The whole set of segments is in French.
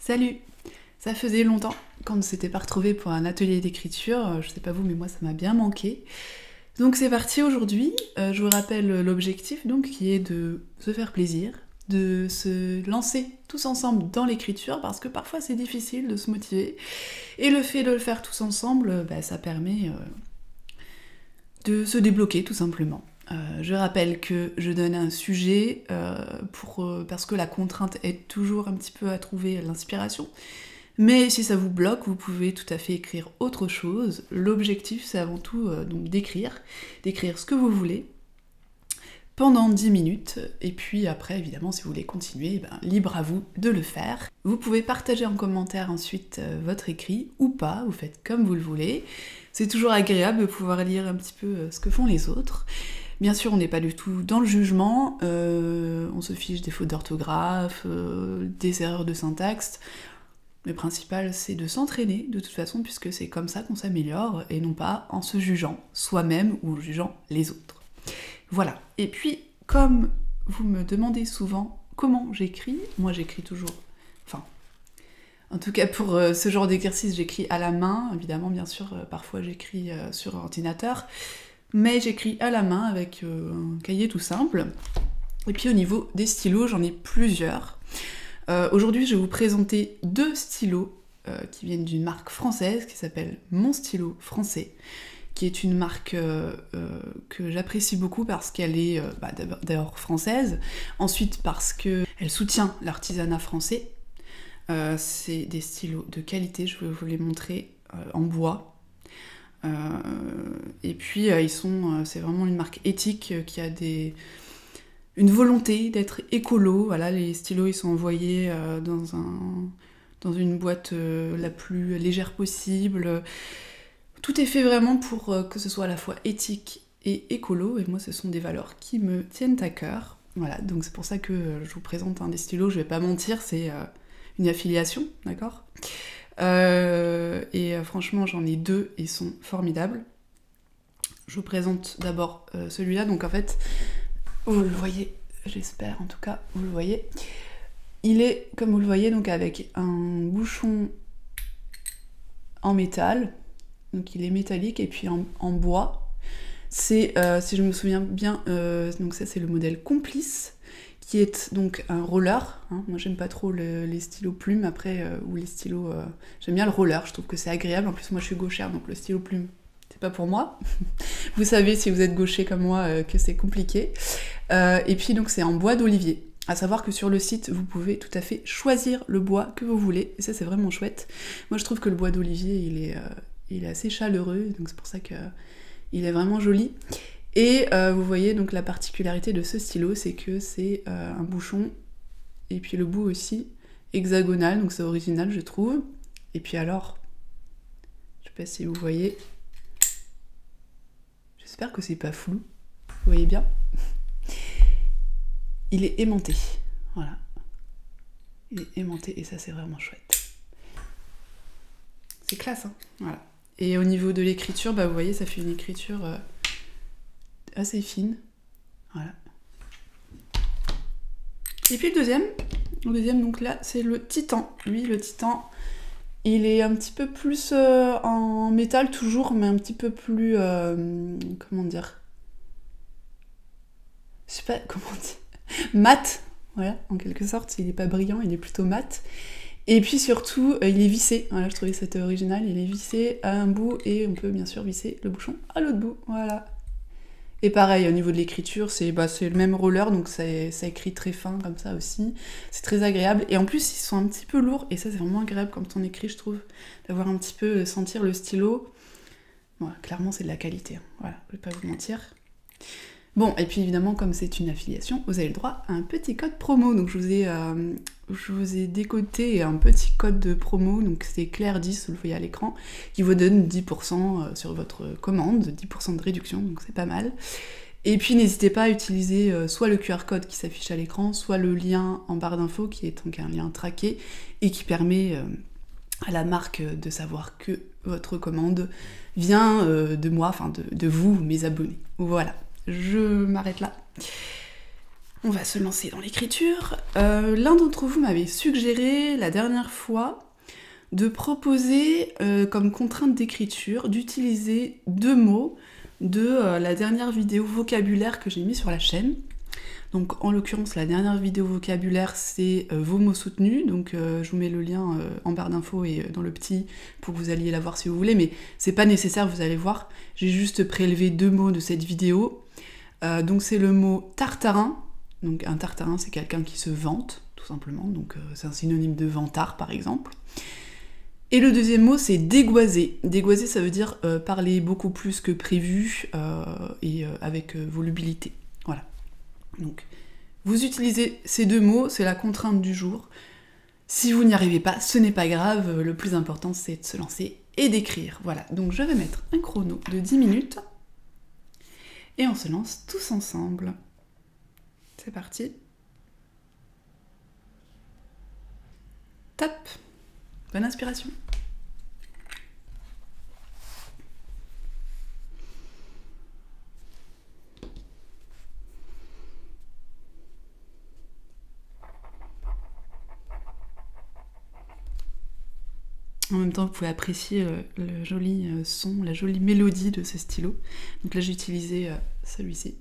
Salut! Ça faisait longtemps qu'on ne s'était pas retrouvés pour un atelier d'écriture, je sais pas vous mais moi ça m'a bien manqué. Donc c'est parti aujourd'hui, je vous rappelle l'objectif donc qui est de se faire plaisir, de se lancer tous ensemble dans l'écriture parce que parfois c'est difficile de se motiver et le fait de le faire tous ensemble, ça permet de se débloquer tout simplement. Je rappelle que je donne un sujet parce que la contrainte aide toujours un petit peu à trouver l'inspiration. Mais si ça vous bloque, vous pouvez tout à fait écrire autre chose. L'objectif, c'est avant tout donc d'écrire ce que vous voulez pendant 10 minutes. Et puis après, évidemment, si vous voulez continuer, libre à vous de le faire. Vous pouvez partager en commentaire ensuite votre écrit ou pas, vous faites comme vous le voulez. C'est toujours agréable de pouvoir lire un petit peu ce que font les autres. Bien sûr, on n'est pas du tout dans le jugement, on se fiche des fautes d'orthographe, des erreurs de syntaxe. Le principal, c'est de s'entraîner, de toute façon, puisque c'est comme ça qu'on s'améliore, et non pas en se jugeant soi-même ou en jugeant les autres. Voilà. Et puis, comme vous me demandez souvent comment j'écris, moi j'écris toujours... En tout cas, pour ce genre d'exercice, j'écris à la main. Évidemment, bien sûr, parfois j'écris sur ordinateur, mais j'écris à la main avec un cahier tout simple. Et puis au niveau des stylos, j'en ai plusieurs. Aujourd'hui, je vais vous présenter deux stylos qui viennent d'une marque française qui s'appelle Mon Stylo Français, qui est une marque que j'apprécie beaucoup parce qu'elle est d'abord française, ensuite parce qu'elle soutient l'artisanat français. C'est des stylos de qualité, je vais vous les montrer en bois. Et puis c'est vraiment une marque éthique qui a une volonté d'être écolo. Voilà, les stylos ils sont envoyés dans une boîte la plus légère possible. Tout est fait vraiment pour que ce soit à la fois éthique et écolo, et moi ce sont des valeurs qui me tiennent à cœur. Voilà, donc c'est pour ça que je vous présente un des stylos, je vais pas mentir, c'est une affiliation, d'accord ? Franchement j'en ai deux, ils sont formidables. Je vous présente d'abord celui-là, donc en fait, vous le voyez, j'espère en tout cas, vous le voyez. Il est, comme vous le voyez, donc avec un bouchon en métal, donc il est métallique, et puis en bois. C'est, si je me souviens bien, donc ça c'est le modèle Complice, qui est donc un roller. Moi j'aime pas trop les stylos plumes, après, ou les stylos... j'aime bien le roller, je trouve que c'est agréable, en plus moi je suis gauchère, donc le stylo plume, c'est pas pour moi. Vous savez, si vous êtes gaucher comme moi, que c'est compliqué. Et puis donc c'est en bois d'olivier. À savoir que sur le site, vous pouvez tout à fait choisir le bois que vous voulez, et ça c'est vraiment chouette. Moi je trouve que le bois d'olivier, il est assez chaleureux, donc c'est pour ça qu'il est vraiment joli. Et vous voyez donc la particularité de ce stylo, c'est que c'est un bouchon, et puis le bout aussi hexagonal, donc c'est original je trouve. Et puis alors, je sais pas si vous voyez, j'espère que c'est pas flou, vous voyez bien. Il est aimanté, voilà. Il est aimanté et ça c'est vraiment chouette. C'est classe, hein, voilà. Et au niveau de l'écriture, vous voyez, ça fait une écriture assez fine, voilà. Et puis le deuxième donc là, c'est le Titan. Lui, le Titan, il est un petit peu plus en métal toujours, mais un petit peu plus, comment dire, je sais pas comment dire, mat, voilà, en quelque sorte, il est pas brillant, il est plutôt mat. Et puis surtout, il est vissé, voilà, je trouvais que c'était original, il est vissé à un bout, et on peut bien sûr visser le bouchon à l'autre bout, voilà. Et pareil, au niveau de l'écriture, c'est le même roller, donc ça écrit très fin comme ça aussi, c'est très agréable. Et en plus, ils sont un petit peu lourds, et ça c'est vraiment agréable quand on écrit, je trouve, d'avoir un petit peu, sentir le stylo. Voilà, clairement c'est de la qualité, voilà, je vais pas vous mentir. Bon, et puis évidemment, comme c'est une affiliation, vous avez le droit à un petit code promo. Donc je vous ai décoté un petit code de promo, donc c'est Claire10, vous le voyez à l'écran, qui vous donne 10% sur votre commande, 10% de réduction, donc c'est pas mal. Et puis n'hésitez pas à utiliser soit le QR code qui s'affiche à l'écran, soit le lien en barre d'infos, qui est donc un lien traqué, et qui permet à la marque de savoir que votre commande vient de moi, enfin de vous, mes abonnés. Voilà. Je m'arrête là. On va se lancer dans l'écriture. L'un d'entre vous m'avait suggéré la dernière fois de proposer comme contrainte d'écriture d'utiliser 2 mots de la dernière vidéo vocabulaire que j'ai mis sur la chaîne. Donc en l'occurrence la dernière vidéo vocabulaire c'est vos mots soutenus, donc je vous mets le lien en barre d'infos et dans le petit pour que vous alliez la voir si vous voulez, mais c'est pas nécessaire, vous allez voir, j'ai juste prélevé 2 mots de cette vidéo. Donc c'est le mot tartarin, donc un tartarin c'est quelqu'un qui se vante, tout simplement, donc c'est un synonyme de vantard par exemple. Et le deuxième mot, c'est dégoiser. Dégoiser, ça veut dire parler beaucoup plus que prévu et avec volubilité. Voilà. Donc, vous utilisez ces 2 mots, c'est la contrainte du jour. Si vous n'y arrivez pas, ce n'est pas grave. Le plus important, c'est de se lancer et d'écrire. Voilà. Donc, je vais mettre un chrono de 10 minutes. Et on se lance tous ensemble. C'est parti. Top! Bonne inspiration. En même temps, vous pouvez apprécier le joli son, la jolie mélodie de ce stylo. Donc là, j'ai utilisé celui-ci.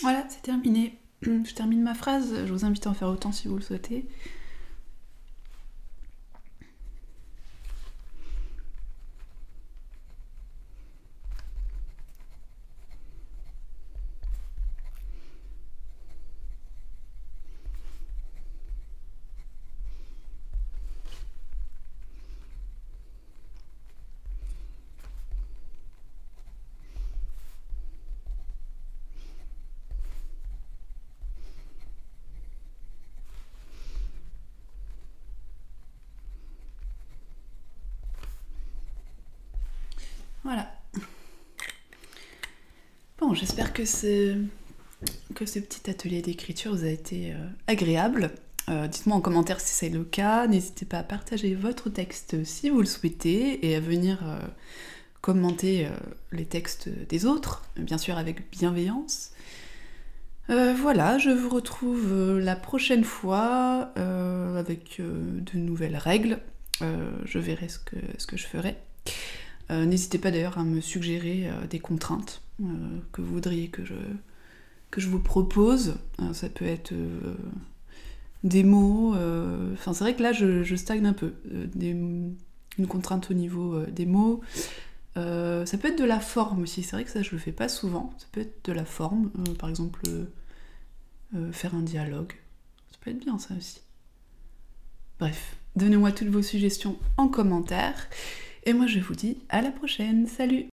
Voilà, c'est terminé. Je termine ma phrase, je vous invite à en faire autant si vous le souhaitez. Voilà. Bon, j'espère que ce petit atelier d'écriture vous a été agréable. Dites-moi en commentaire si c'est le cas. N'hésitez pas à partager votre texte si vous le souhaitez et à venir commenter les textes des autres, bien sûr avec bienveillance. Voilà, je vous retrouve la prochaine fois avec de nouvelles règles. Je verrai ce que je ferai. N'hésitez pas d'ailleurs à me suggérer des contraintes que vous voudriez que je vous propose. Ça peut être des mots. Enfin, c'est vrai que là, je stagne un peu. Une contrainte au niveau des mots. Ça peut être de la forme aussi. C'est vrai que ça, je le fais pas souvent. Ça peut être de la forme. Par exemple, faire un dialogue. Ça peut être bien, ça aussi. Bref, donnez-moi toutes vos suggestions en commentaire. Et moi, je vous dis à la prochaine. Salut!